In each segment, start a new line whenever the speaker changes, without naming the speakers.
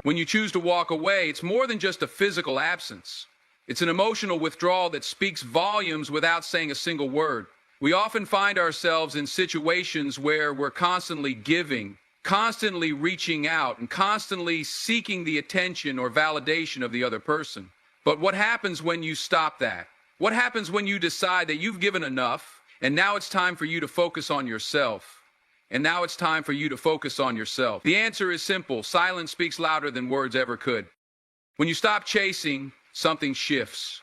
When you choose to walk away, it's more than just a physical absence. It's an emotional withdrawal that speaks volumes without saying a single word. We often find ourselves in situations where we're constantly giving, constantly reaching out, and constantly seeking the attention or validation of the other person. But what happens when you stop that? What happens when you decide that you've given enough, and now it's time for you to focus on yourself? And now it's time for you to focus on yourself. The answer is simple. Silence speaks louder than words ever could. When you stop chasing, something shifts.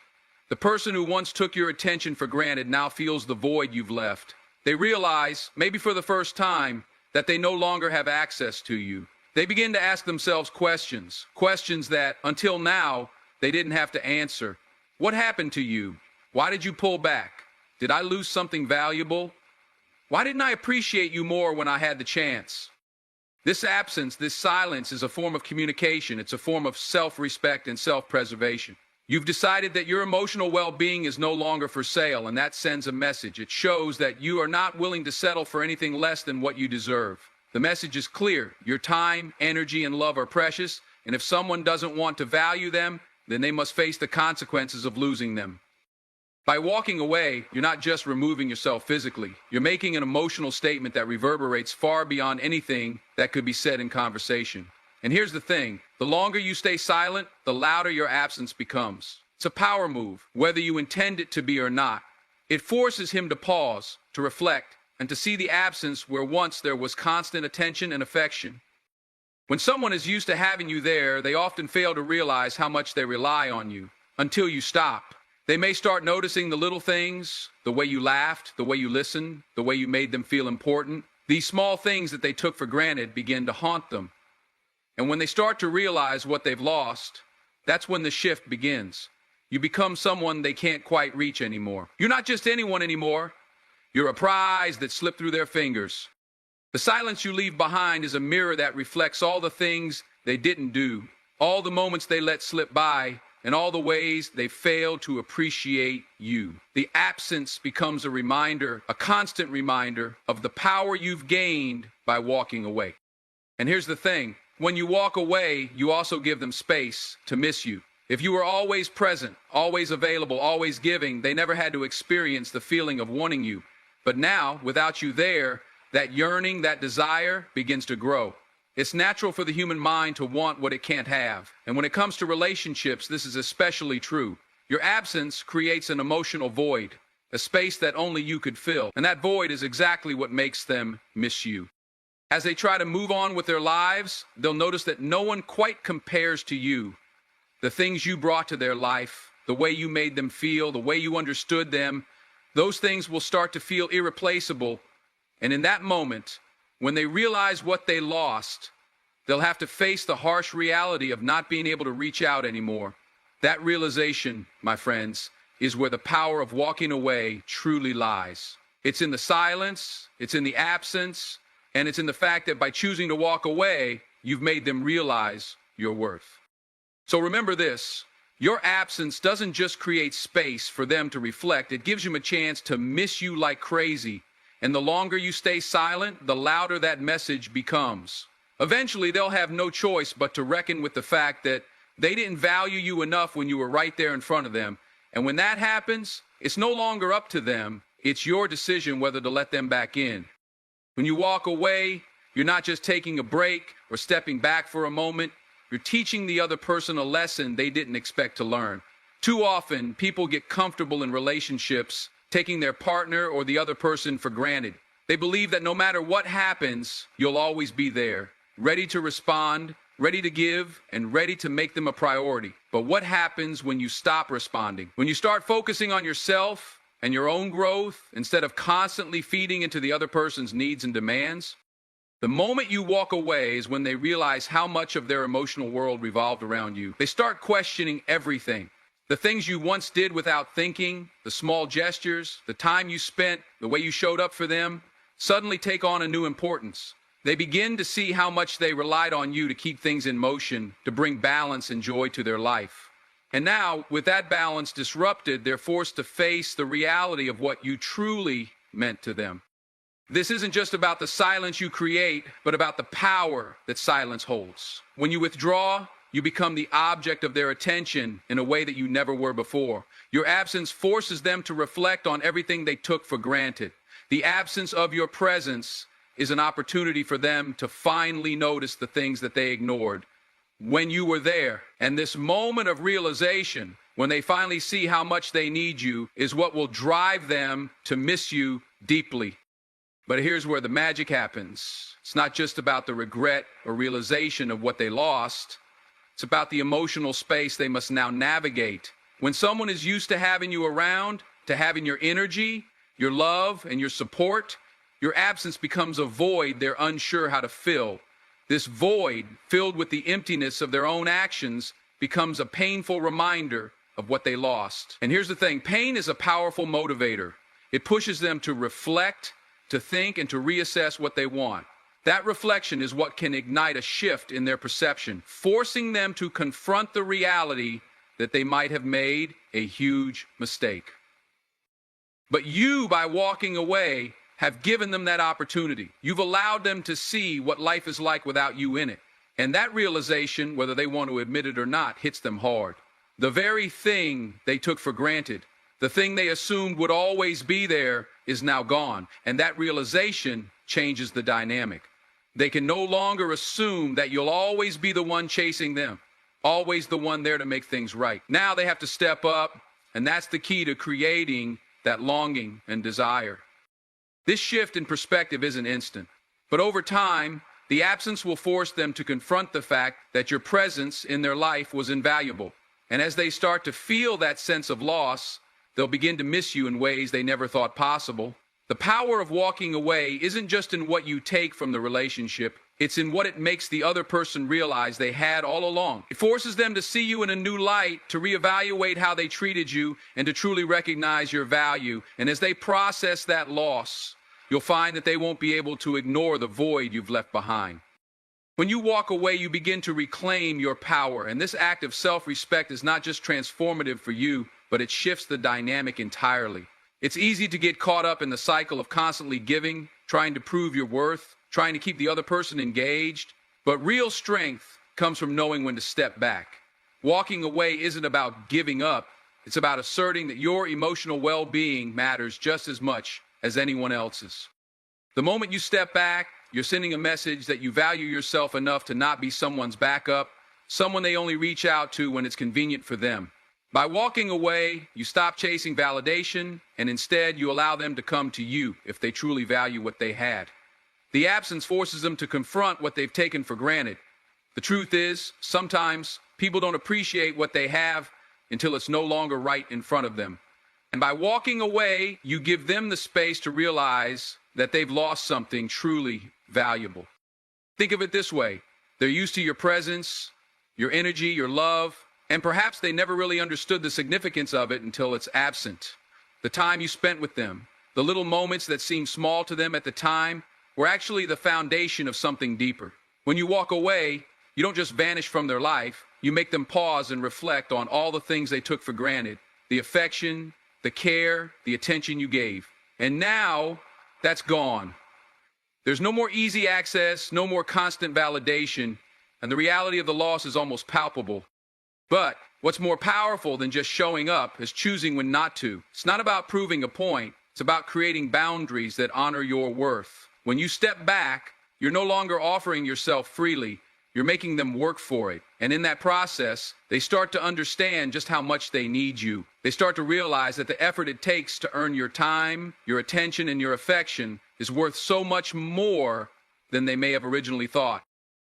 The person who once took your attention for granted now feels the void you've left. They realize, maybe for the first time, that they no longer have access to you. They begin to ask themselves questions that, until now, they didn't have to answer. What happened to you? Why did you pull back? Did I lose something valuable? Why didn't I appreciate you more when I had the chance? This absence, this silence is a form of communication. It's a form of self-respect and self-preservation. You've decided that your emotional well-being is no longer for sale, and that sends a message. It shows that you are not willing to settle for anything less than what you deserve. The message is clear. Your time, energy, and love are precious, and if someone doesn't want to value them, then they must face the consequences of losing them. By walking away, you're not just removing yourself physically. You're making an emotional statement that reverberates far beyond anything that could be said in conversation. And here's the thing, the longer you stay silent, the louder your absence becomes. It's a power move, whether you intend it to be or not. It forces him to pause, to reflect, and to see the absence where once there was constant attention and affection. When someone is used to having you there, they often fail to realize how much they rely on you, until you stop. They may start noticing the little things, the way you laughed, the way you listened, the way you made them feel important. These small things that they took for granted begin to haunt them. And when they start to realize what they've lost, that's when the shift begins. You become someone they can't quite reach anymore. You're not just anyone anymore. You're a prize that slipped through their fingers. The silence you leave behind is a mirror that reflects all the things they didn't do, all the moments they let slip by, and all the ways they failed to appreciate you. The absence becomes a reminder, a constant reminder of the power you've gained by walking away. And here's the thing, when you walk away, you also give them space to miss you. If you were always present, always available, always giving, they never had to experience the feeling of wanting you. But now, without you there, that yearning, that desire begins to grow. It's natural for the human mind to want what it can't have. And when it comes to relationships, this is especially true. Your absence creates an emotional void, a space that only you could fill. And that void is exactly what makes them miss you. As they try to move on with their lives, they'll notice that no one quite compares to you. The things you brought to their life, the way you made them feel, the way you understood them, those things will start to feel irreplaceable. And in that moment, when they realize what they lost, they'll have to face the harsh reality of not being able to reach out anymore. That realization, my friends, is where the power of walking away truly lies. It's in the silence, it's in the absence, and it's in the fact that by choosing to walk away, you've made them realize your worth. So remember this, your absence doesn't just create space for them to reflect, it gives them a chance to miss you like crazy. And the longer you stay silent, the louder that message becomes. Eventually, they'll have no choice but to reckon with the fact that they didn't value you enough when you were right there in front of them. And when that happens, it's no longer up to them. It's your decision whether to let them back in. When you walk away, you're not just taking a break or stepping back for a moment. You're teaching the other person a lesson they didn't expect to learn. Too often, people get comfortable in relationships taking their partner or the other person for granted. They believe that no matter what happens, you'll always be there, ready to respond, ready to give, and ready to make them a priority. But what happens when you stop responding? When you start focusing on yourself and your own growth instead of constantly feeding into the other person's needs and demands? The moment you walk away is when they realize how much of their emotional world revolved around you. They start questioning everything. The things you once did without thinking, the small gestures, the time you spent, the way you showed up for them, suddenly take on a new importance. They begin to see how much they relied on you to keep things in motion, to bring balance and joy to their life. And now, with that balance disrupted, they're forced to face the reality of what you truly meant to them. This isn't just about the silence you create, but about the power that silence holds. When you withdraw, you become the object of their attention in a way that you never were before. Your absence forces them to reflect on everything they took for granted. The absence of your presence is an opportunity for them to finally notice the things that they ignored when you were there. And this moment of realization, when they finally see how much they need you, is what will drive them to miss you deeply. But here's where the magic happens. It's not just about the regret or realization of what they lost. It's about the emotional space they must now navigate. When someone is used to having you around, to having your energy, your love, and your support, your absence becomes a void they're unsure how to fill. This void, filled with the emptiness of their own actions, becomes a painful reminder of what they lost. And here's the thing, pain is a powerful motivator. It pushes them to reflect, to think, and to reassess what they want. That reflection is what can ignite a shift in their perception, forcing them to confront the reality that they might have made a huge mistake. But you, by walking away, have given them that opportunity. You've allowed them to see what life is like without you in it. And that realization, whether they want to admit it or not, hits them hard. The very thing they took for granted, the thing they assumed would always be there, is now gone. And that realization changes the dynamic. They can no longer assume that you'll always be the one chasing them, always the one there to make things right. Now they have to step up, and that's the key to creating that longing and desire. This shift in perspective isn't instant, but over time, the absence will force them to confront the fact that your presence in their life was invaluable. And as they start to feel that sense of loss, they'll begin to miss you in ways they never thought possible. The power of walking away isn't just in what you take from the relationship, it's in what it makes the other person realize they had all along. It forces them to see you in a new light, to reevaluate how they treated you, and to truly recognize your value. And as they process that loss, you'll find that they won't be able to ignore the void you've left behind. When you walk away, you begin to reclaim your power, and this act of self-respect is not just transformative for you, but it shifts the dynamic entirely. It's easy to get caught up in the cycle of constantly giving, trying to prove your worth, trying to keep the other person engaged, but real strength comes from knowing when to step back. Walking away isn't about giving up, it's about asserting that your emotional well-being matters just as much as anyone else's. The moment you step back, you're sending a message that you value yourself enough to not be someone's backup, someone they only reach out to when it's convenient for them. By walking away, you stop chasing validation, and instead you allow them to come to you if they truly value what they had. The absence forces them to confront what they've taken for granted. The truth is, sometimes people don't appreciate what they have until it's no longer right in front of them. And by walking away, you give them the space to realize that they've lost something truly valuable. Think of it this way. They're used to your presence, your energy, your love, and perhaps they never really understood the significance of it until it's absent. The time you spent with them, the little moments that seemed small to them at the time, were actually the foundation of something deeper. When you walk away, you don't just vanish from their life, you make them pause and reflect on all the things they took for granted, the affection, the care, the attention you gave. And now, that's gone. There's no more easy access, no more constant validation, and the reality of the loss is almost palpable. But what's more powerful than just showing up is choosing when not to. It's not about proving a point, it's about creating boundaries that honor your worth. When you step back, you're no longer offering yourself freely, you're making them work for it. And in that process, they start to understand just how much they need you. They start to realize that the effort it takes to earn your time, your attention, and your affection is worth so much more than they may have originally thought.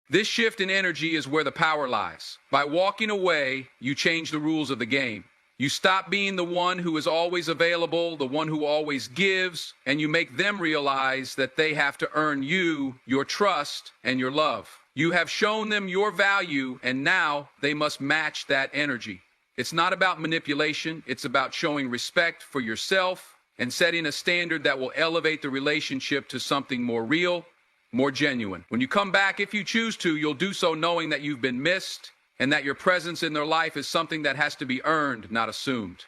This shift in energy is where the power lies. By walking away, you change the rules of the game. You stop being the one who is always available, the one who always gives, and you make them realize that they have to earn you, your trust, and your love. You have shown them your value, and now they must match that energy. It's not about manipulation, it's about showing respect for yourself and setting a standard that will elevate the relationship to something more real, more genuine. When you come back, if you choose to, you'll do so knowing that you've been missed and that your presence in their life is something that has to be earned, not assumed.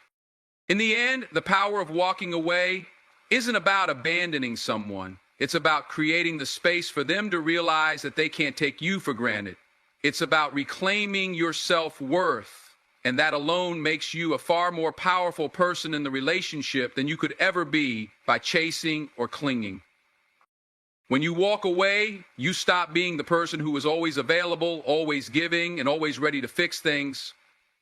In the end, the power of walking away isn't about abandoning someone. It's about creating the space for them to realize that they can't take you for granted. It's about reclaiming your self-worth, and that alone makes you a far more powerful person in the relationship than you could ever be by chasing or clinging. When you walk away, you stop being the person who is always available, always giving, and always ready to fix things.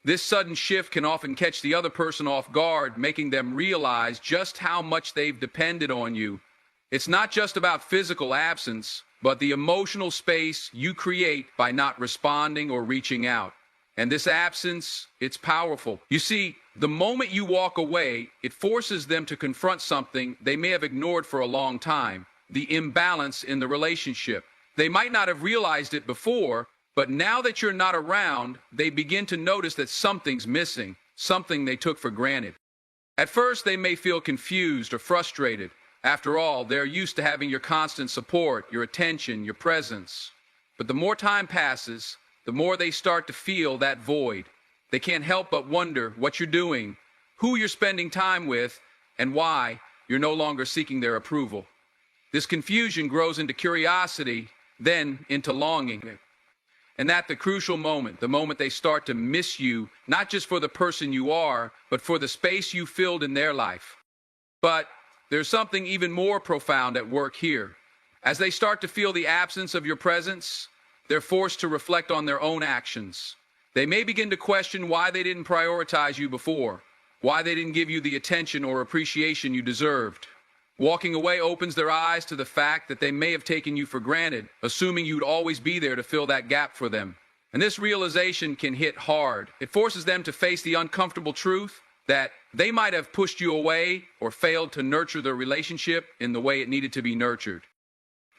This sudden shift can often catch the other person off guard, making them realize just how much they've depended on you. It's not just about physical absence, but the emotional space you create by not responding or reaching out. And this absence, it's powerful. You see, the moment you walk away, it forces them to confront something they may have ignored for a long time, the imbalance in the relationship. They might not have realized it before, but now that you're not around, they begin to notice that something's missing, something they took for granted. At first, they may feel confused or frustrated. After all, they're used to having your constant support, your attention, your presence. But the more time passes, the more they start to feel that void. They can't help but wonder what you're doing, who you're spending time with, and why you're no longer seeking their approval. This confusion grows into curiosity, then into longing. And at the crucial moment, the moment they start to miss you, not just for the person you are, but for the space you filled in their life. But there's something even more profound at work here. As they start to feel the absence of your presence, they're forced to reflect on their own actions. They may begin to question why they didn't prioritize you before, why they didn't give you the attention or appreciation you deserved. Walking away opens their eyes to the fact that they may have taken you for granted, assuming you'd always be there to fill that gap for them. And this realization can hit hard. It forces them to face the uncomfortable truth that they might have pushed you away or failed to nurture the relationship in the way it needed to be nurtured.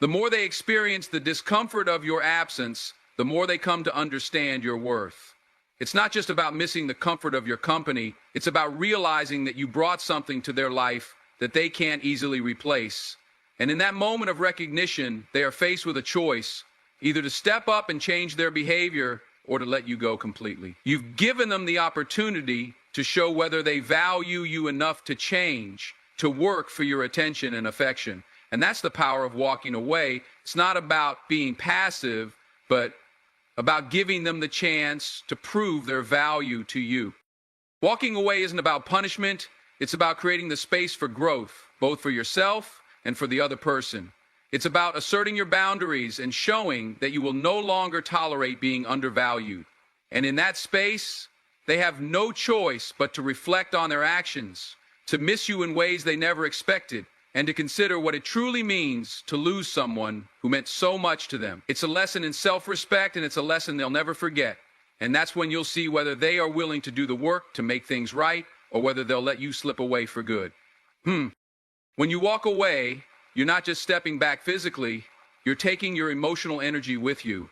The more they experience the discomfort of your absence, the more they come to understand your worth. It's not just about missing the comfort of your company, it's about realizing that you brought something to their life that they can't easily replace. And in that moment of recognition, they are faced with a choice, either to step up and change their behavior or to let you go completely. You've given them the opportunity to show whether they value you enough to change, to work for your attention and affection. And that's the power of walking away. It's not about being passive, but about giving them the chance to prove their value to you. Walking away isn't about punishment. It's about creating the space for growth, both for yourself and for the other person. It's about asserting your boundaries and showing that you will no longer tolerate being undervalued. And in that space, they have no choice but to reflect on their actions, to miss you in ways they never expected, and to consider what it truly means to lose someone who meant so much to them. It's a lesson in self-respect, and it's a lesson they'll never forget. And that's when you'll see whether they are willing to do the work to make things right, or whether they'll let you slip away for good. When you walk away, you're not just stepping back physically, you're taking your emotional energy with you.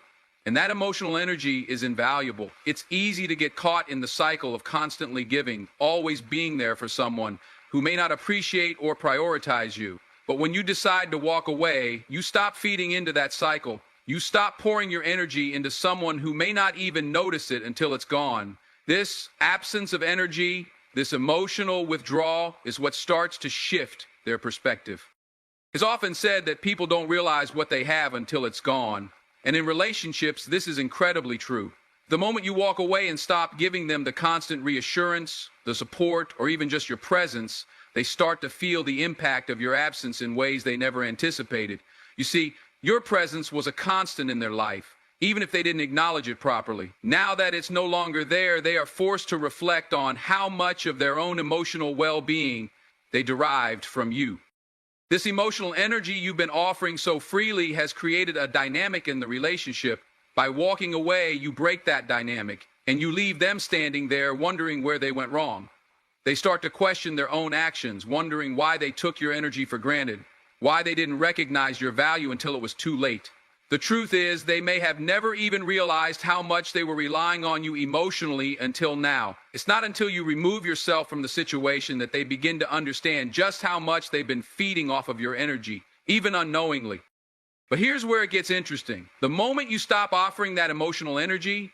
And that emotional energy is invaluable. It's easy to get caught in the cycle of constantly giving, always being there for someone who may not appreciate or prioritize you. But when you decide to walk away, you stop feeding into that cycle. You stop pouring your energy into someone who may not even notice it until it's gone. This absence of energy, this emotional withdrawal, is what starts to shift their perspective. It's often said that people don't realize what they have until it's gone. And in relationships, this is incredibly true. The moment you walk away and stop giving them the constant reassurance, the support, or even just your presence, they start to feel the impact of your absence in ways they never anticipated. You see, your presence was a constant in their life, even if they didn't acknowledge it properly. Now that it's no longer there, they are forced to reflect on how much of their own emotional well-being they derived from you. This emotional energy you've been offering so freely has created a dynamic in the relationship. By walking away, you break that dynamic, and you leave them standing there wondering where they went wrong. They start to question their own actions, wondering why they took your energy for granted, why they didn't recognize your value until it was too late. The truth is, they may have never even realized how much they were relying on you emotionally until now. It's not until you remove yourself from the situation that they begin to understand just how much they've been feeding off of your energy, even unknowingly. But here's where it gets interesting. The moment you stop offering that emotional energy,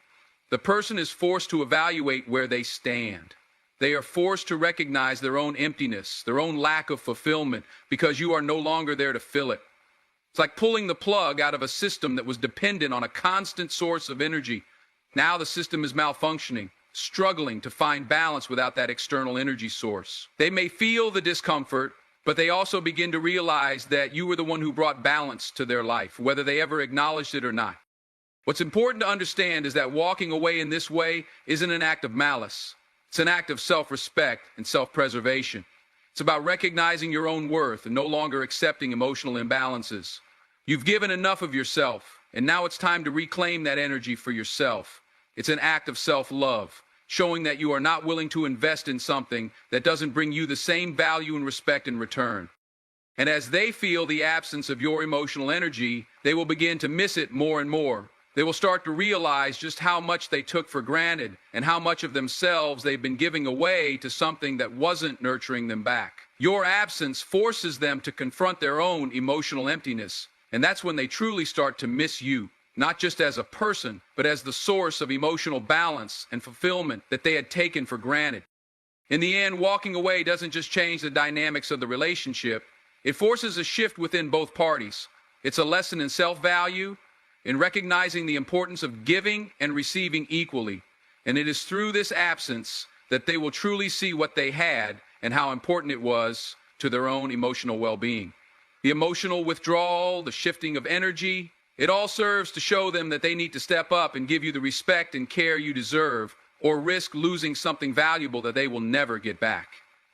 the person is forced to evaluate where they stand. They are forced to recognize their own emptiness, their own lack of fulfillment, because you are no longer there to fill it. It's like pulling the plug out of a system that was dependent on a constant source of energy. Now the system is malfunctioning, struggling to find balance without that external energy source. They may feel the discomfort, but they also begin to realize that you were the one who brought balance to their life, whether they ever acknowledged it or not. What's important to understand is that walking away in this way isn't an act of malice. It's an act of self-respect and self-preservation. It's about recognizing your own worth and no longer accepting emotional imbalances. You've given enough of yourself, and now it's time to reclaim that energy for yourself. It's an act of self-love, showing that you are not willing to invest in something that doesn't bring you the same value and respect in return. And as they feel the absence of your emotional energy, they will begin to miss it more and more. They will start to realize just how much they took for granted and how much of themselves they've been giving away to something that wasn't nurturing them back. Your absence forces them to confront their own emotional emptiness, and that's when they truly start to miss you, not just as a person, but as the source of emotional balance and fulfillment that they had taken for granted. In the end, walking away doesn't just change the dynamics of the relationship, it forces a shift within both parties. It's a lesson in self-value, in recognizing the importance of giving and receiving equally. And it is through this absence that they will truly see what they had and how important it was to their own emotional well-being. The emotional withdrawal, the shifting of energy, it all serves to show them that they need to step up and give you the respect and care you deserve, or risk losing something valuable that they will never get back.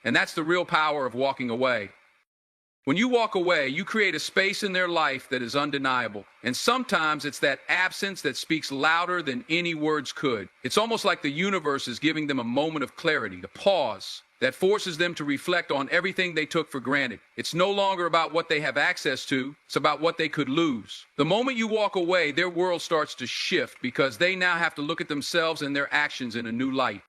And that's the real power of walking away. When you walk away, you create a space in their life that is undeniable. And sometimes it's that absence that speaks louder than any words could. It's almost like the universe is giving them a moment of clarity, a pause that forces them to reflect on everything they took for granted. It's no longer about what they have access to, it's about what they could lose. The moment you walk away, their world starts to shift because they now have to look at themselves and their actions in a new light.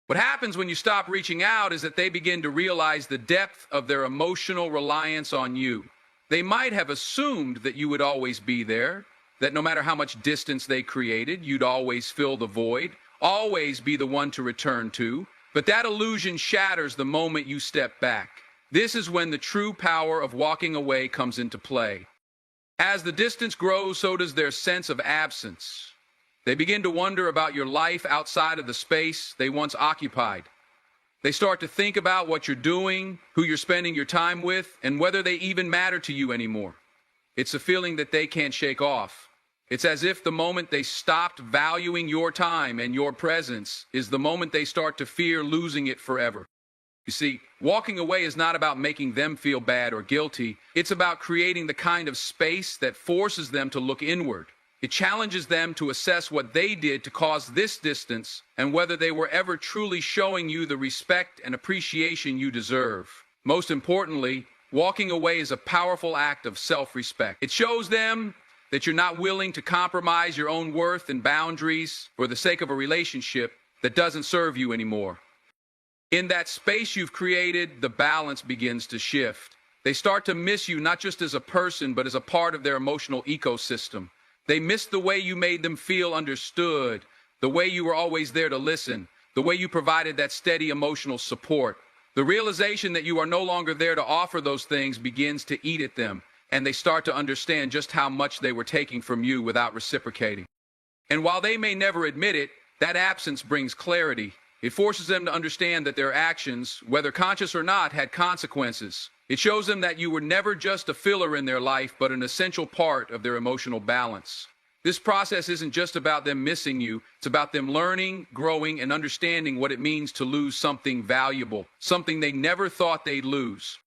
What happens when you stop reaching out is that they begin to realize the depth of their emotional reliance on you. They might have assumed that you would always be there, that no matter how much distance they created, you'd always fill the void, always be the one to return to. But that illusion shatters the moment you step back. This is when the true power of walking away comes into play. As the distance grows, so does their sense of absence. They begin to wonder about your life outside of the space they once occupied. They start to think about what you're doing, who you're spending your time with, and whether they even matter to you anymore. It's a feeling that they can't shake off. It's as if the moment they stopped valuing your time and your presence is the moment they start to fear losing it forever. You see, walking away is not about making them feel bad or guilty. It's about creating the kind of space that forces them to look inward. It challenges them to assess what they did to cause this distance and whether they were ever truly showing you the respect and appreciation you deserve. Most importantly, walking away is a powerful act of self-respect. It shows them that you're not willing to compromise your own worth and boundaries for the sake of a relationship that doesn't serve you anymore. In that space you've created, the balance begins to shift. They start to miss you not just as a person, but as a part of their emotional ecosystem. They miss the way you made them feel understood, the way you were always there to listen, the way you provided that steady emotional support. The realization that you are no longer there to offer those things begins to eat at them, and they start to understand just how much they were taking from you without reciprocating. And while they may never admit it, that absence brings clarity. It forces them to understand that their actions, whether conscious or not, had consequences. It shows them that you were never just a filler in their life, but an essential part of their emotional balance. This process isn't just about them missing you. It's about them learning, growing, and understanding what it means to lose something valuable, something they never thought they'd lose.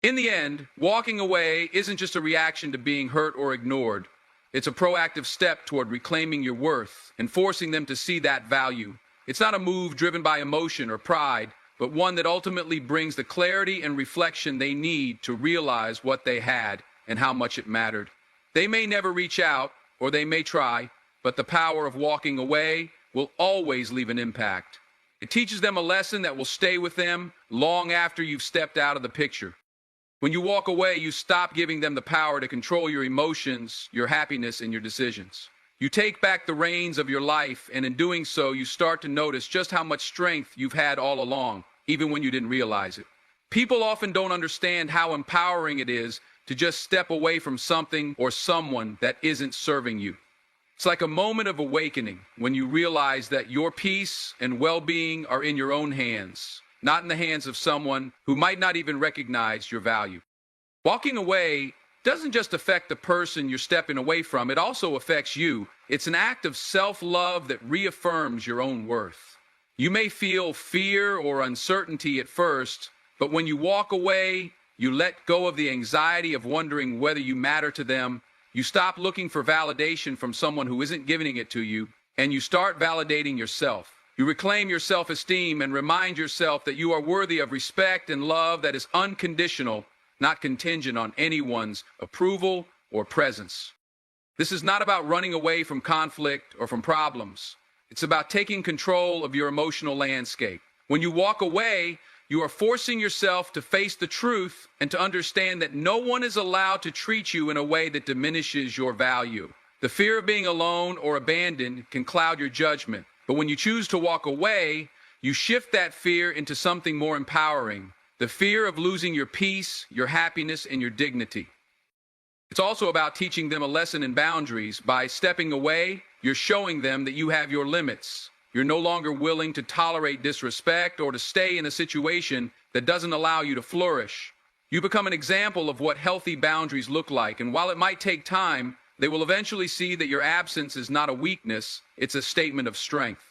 In the end, walking away isn't just a reaction to being hurt or ignored. It's a proactive step toward reclaiming your worth and forcing them to see that value. It's not a move driven by emotion or pride, but one that ultimately brings the clarity and reflection they need to realize what they had and how much it mattered. They may never reach out, or they may try, but the power of walking away will always leave an impact. It teaches them a lesson that will stay with them long after you've stepped out of the picture. When you walk away, you stop giving them the power to control your emotions, your happiness, and your decisions. You take back the reins of your life, and in doing so, you start to notice just how much strength you've had all along, even when you didn't realize it. People often don't understand how empowering it is to just step away from something or someone that isn't serving you. It's like a moment of awakening when you realize that your peace and well-being are in your own hands, not in the hands of someone who might not even recognize your value. Walking away doesn't just affect the person you're stepping away from, it also affects you. It's an act of self-love that reaffirms your own worth. You may feel fear or uncertainty at first, but when you walk away, you let go of the anxiety of wondering whether you matter to them. You stop looking for validation from someone who isn't giving it to you, and you start validating yourself. You reclaim your self-esteem and remind yourself that you are worthy of respect and love that is unconditional, not contingent on anyone's approval or presence. This is not about running away from conflict or from problems. It's about taking control of your emotional landscape. When you walk away, you are forcing yourself to face the truth and to understand that no one is allowed to treat you in a way that diminishes your value. The fear of being alone or abandoned can cloud your judgment, but when you choose to walk away, you shift that fear into something more empowering. The fear of losing your peace, your happiness, and your dignity. It's also about teaching them a lesson in boundaries. By stepping away, you're showing them that you have your limits. You're no longer willing to tolerate disrespect or to stay in a situation that doesn't allow you to flourish. You become an example of what healthy boundaries look like, and while it might take time, they will eventually see that your absence is not a weakness, it's a statement of strength.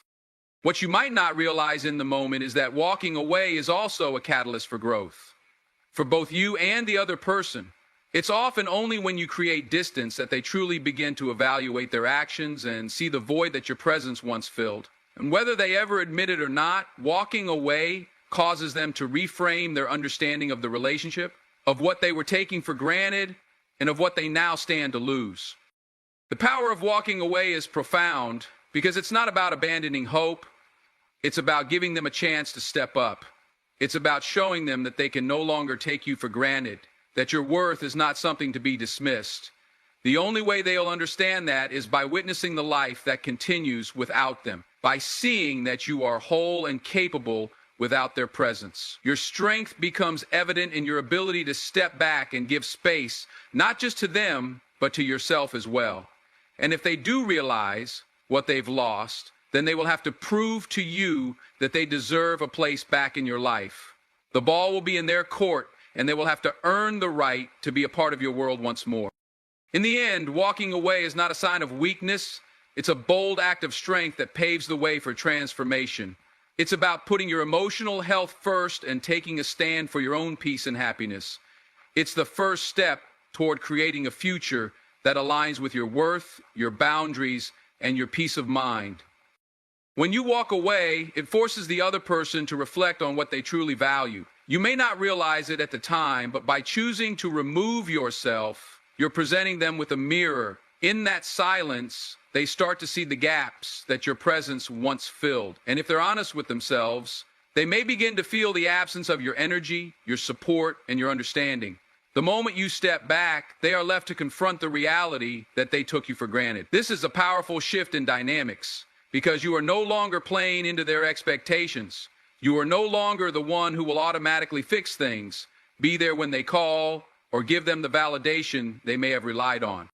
What you might not realize in the moment is that walking away is also a catalyst for growth. For both you and the other person, it's often only when you create distance that they truly begin to evaluate their actions and see the void that your presence once filled. And whether they ever admit it or not, walking away causes them to reframe their understanding of the relationship, of what they were taking for granted, and of what they now stand to lose. The power of walking away is profound because it's not about abandoning hope. It's about giving them a chance to step up. It's about showing them that they can no longer take you for granted, that your worth is not something to be dismissed. The only way they'll understand that is by witnessing the life that continues without them, by seeing that you are whole and capable without their presence. Your strength becomes evident in your ability to step back and give space, not just to them, but to yourself as well. And if they do realize what they've lost, then they will have to prove to you that they deserve a place back in your life. The ball will be in their court, and they will have to earn the right to be a part of your world once more. In the end, walking away is not a sign of weakness. It's a bold act of strength that paves the way for transformation. It's about putting your emotional health first and taking a stand for your own peace and happiness. It's the first step toward creating a future that aligns with your worth, your boundaries, and your peace of mind. When you walk away, it forces the other person to reflect on what they truly value. You may not realize it at the time, but by choosing to remove yourself, you're presenting them with a mirror. In that silence, they start to see the gaps that your presence once filled. And if they're honest with themselves, they may begin to feel the absence of your energy, your support, and your understanding. The moment you step back, they are left to confront the reality that they took you for granted. This is a powerful shift in dynamics, because you are no longer playing into their expectations. You are no longer the one who will automatically fix things, be there when they call, or give them the validation they may have relied on.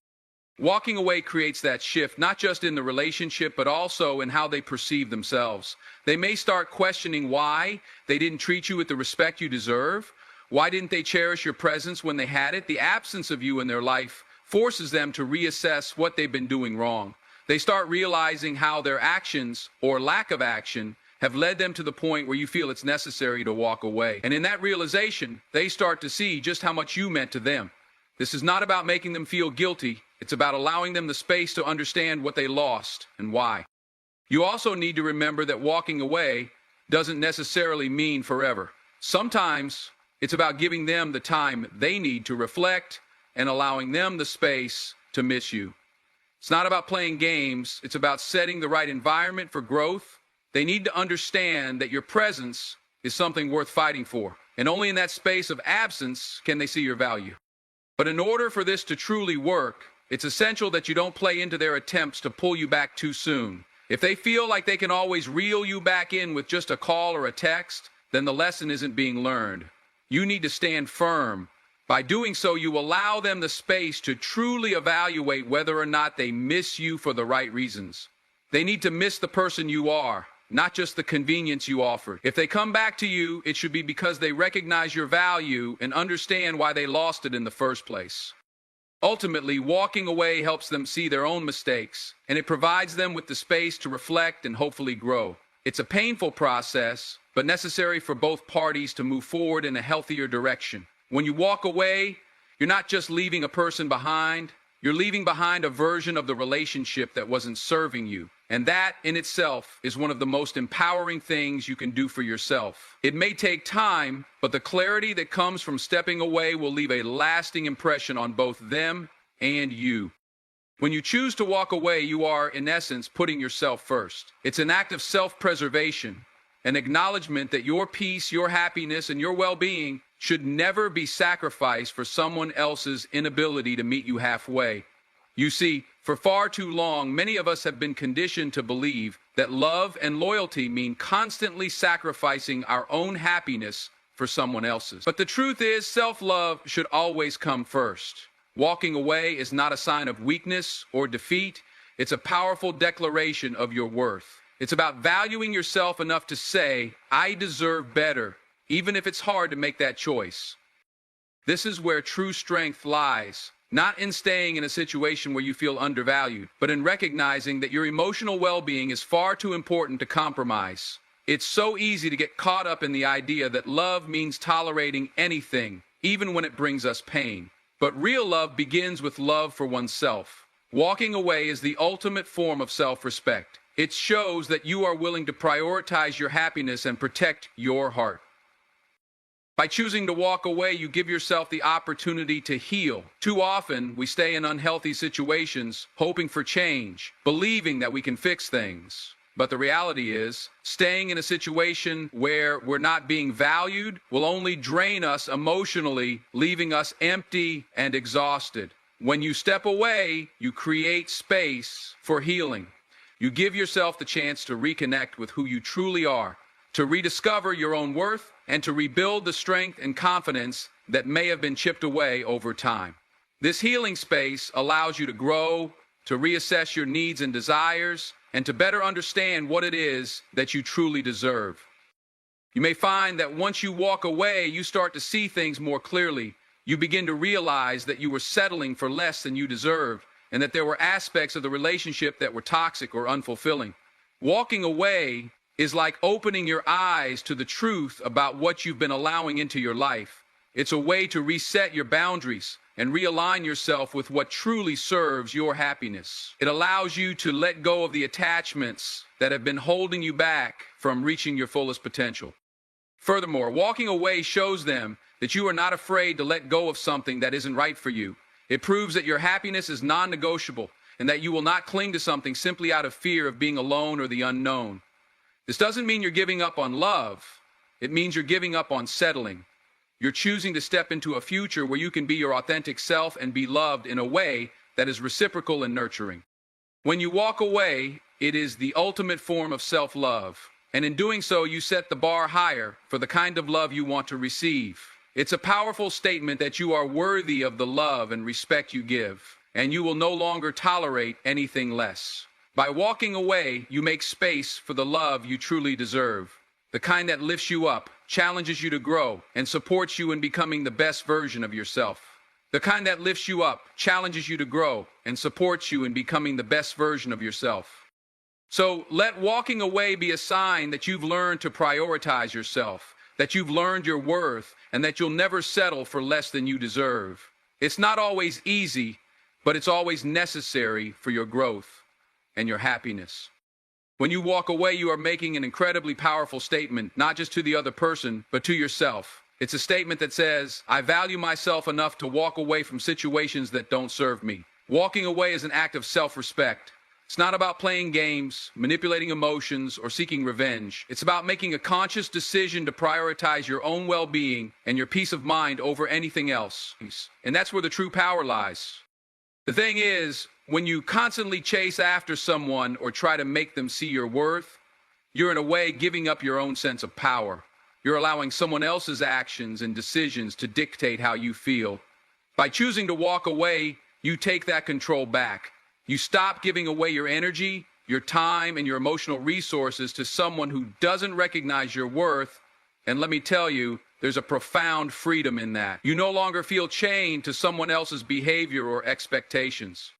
Walking away creates that shift, not just in the relationship, but also in how they perceive themselves. They may start questioning why they didn't treat you with the respect you deserve. Why didn't they cherish your presence when they had it? The absence of you in their life forces them to reassess what they've been doing wrong. They start realizing how their actions, or lack of action, have led them to the point where you feel it's necessary to walk away. And in that realization, they start to see just how much you meant to them. This is not about making them feel guilty. It's about allowing them the space to understand what they lost and why. You also need to remember that walking away doesn't necessarily mean forever. Sometimes it's about giving them the time they need to reflect and allowing them the space to miss you. It's not about playing games. It's about setting the right environment for growth. They need to understand that your presence is something worth fighting for. And only in that space of absence can they see your value. But in order for this to truly work, it's essential that you don't play into their attempts to pull you back too soon. If they feel like they can always reel you back in with just a call or a text, then the lesson isn't being learned. You need to stand firm, By doing so, you allow them the space to truly evaluate whether or not they miss you for the right reasons. They need to miss the person you are, not just the convenience you offered. If they come back to you, it should be because they recognize your value and understand why they lost it in the first place. Ultimately, walking away helps them see their own mistakes, and it provides them with the space to reflect and hopefully grow. It's a painful process, but necessary for both parties to move forward in a healthier direction. When you walk away, you're not just leaving a person behind, you're leaving behind a version of the relationship that wasn't serving you. And that, in itself, is one of the most empowering things you can do for yourself. It may take time, but the clarity that comes from stepping away will leave a lasting impression on both them and you. When you choose to walk away, you are, in essence, putting yourself first. It's an act of self-preservation, an acknowledgement that your peace, your happiness, and your well-being should never be sacrificed for someone else's inability to meet you halfway. You see, for far too long, many of us have been conditioned to believe that love and loyalty mean constantly sacrificing our own happiness for someone else's. But the truth is, self-love should always come first. Walking away is not a sign of weakness or defeat. It's a powerful declaration of your worth. It's about valuing yourself enough to say, I deserve better, even if it's hard to make that choice. This is where true strength lies. Not in staying in a situation where you feel undervalued, but in recognizing that your emotional well-being is far too important to compromise. It's so easy to get caught up in the idea that love means tolerating anything, even when it brings us pain. But real love begins with love for oneself. Walking away is the ultimate form of self-respect. It shows that you are willing to prioritize your happiness and protect your heart. By choosing to walk away, you give yourself the opportunity to heal. Too often, we stay in unhealthy situations, hoping for change, believing that we can fix things. But the reality is, staying in a situation where we're not being valued will only drain us emotionally, leaving us empty and exhausted. When you step away, you create space for healing. You give yourself the chance to reconnect with who you truly are, to rediscover your own worth, and to rebuild the strength and confidence that may have been chipped away over time. This healing space allows you to grow, to reassess your needs and desires, and to better understand what it is that you truly deserve. You may find that once you walk away, you start to see things more clearly. You begin to realize that you were settling for less than you deserved, and that there were aspects of the relationship that were toxic or unfulfilling. Walking away is like opening your eyes to the truth about what you've been allowing into your life. It's a way to reset your boundaries and realign yourself with what truly serves your happiness. It allows you to let go of the attachments that have been holding you back from reaching your fullest potential. Furthermore, walking away shows them that you are not afraid to let go of something that isn't right for you. It proves that your happiness is non-negotiable and that you will not cling to something simply out of fear of being alone or the unknown. This doesn't mean you're giving up on love. It means you're giving up on settling. You're choosing to step into a future where you can be your authentic self and be loved in a way that is reciprocal and nurturing. When you walk away, it is the ultimate form of self-love. And in doing so, you set the bar higher for the kind of love you want to receive. It's a powerful statement that you are worthy of the love and respect you give, and you will no longer tolerate anything less. By walking away, you make space for the love you truly deserve, the kind that lifts you up, challenges you to grow, and supports you in becoming the best version of yourself. The kind that lifts you up, challenges you to grow, and supports you in becoming the best version of yourself. So let walking away be a sign that you've learned to prioritize yourself, that you've learned your worth, and that you'll never settle for less than you deserve. It's not always easy, but it's always necessary for your growth and your happiness. When you walk away, you are making an incredibly powerful statement, not just to the other person, but to yourself. It's a statement that says, I value myself enough to walk away from situations that don't serve me. Walking away is an act of self-respect. It's not about playing games, manipulating emotions, or seeking revenge. It's about making a conscious decision to prioritize your own well-being and your peace of mind over anything else. And that's where the true power lies. The thing is, when you constantly chase after someone or try to make them see your worth, you're in a way giving up your own sense of power. You're allowing someone else's actions and decisions to dictate how you feel. By choosing to walk away, you take that control back. You stop giving away your energy, your time, and your emotional resources to someone who doesn't recognize your worth. And let me tell you, there's a profound freedom in that. You no longer feel chained to someone else's behavior or expectations.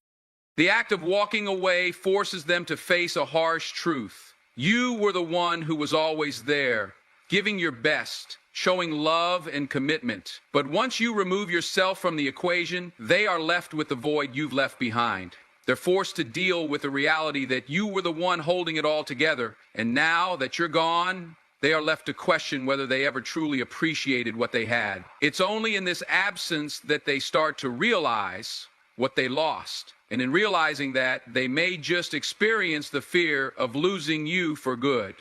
The act of walking away forces them to face a harsh truth. You were the one who was always there, giving your best, showing love and commitment. But once you remove yourself from the equation, they are left with the void you've left behind. They're forced to deal with the reality that you were the one holding it all together, and now that you're gone, they are left to question whether they ever truly appreciated what they had. It's only in this absence that they start to realize what they lost. And in realizing that, they may just experience the fear of losing you for good.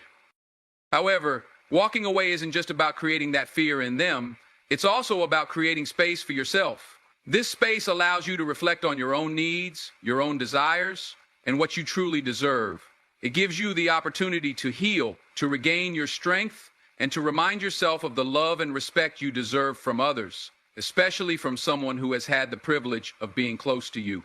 However, walking away isn't just about creating that fear in them, it's also about creating space for yourself. This space allows you to reflect on your own needs, your own desires, and what you truly deserve. It gives you the opportunity to heal, to regain your strength, and to remind yourself of the love and respect you deserve from others, especially from someone who has had the privilege of being close to you.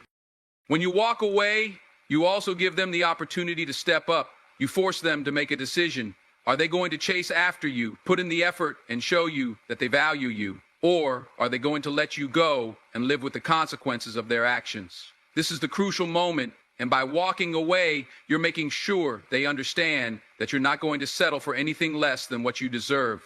When you walk away, you also give them the opportunity to step up. You force them to make a decision. Are they going to chase after you, put in the effort, and show you that they value you? Or are they going to let you go and live with the consequences of their actions? This is the crucial moment, and by walking away, you're making sure they understand that you're not going to settle for anything less than what you deserve.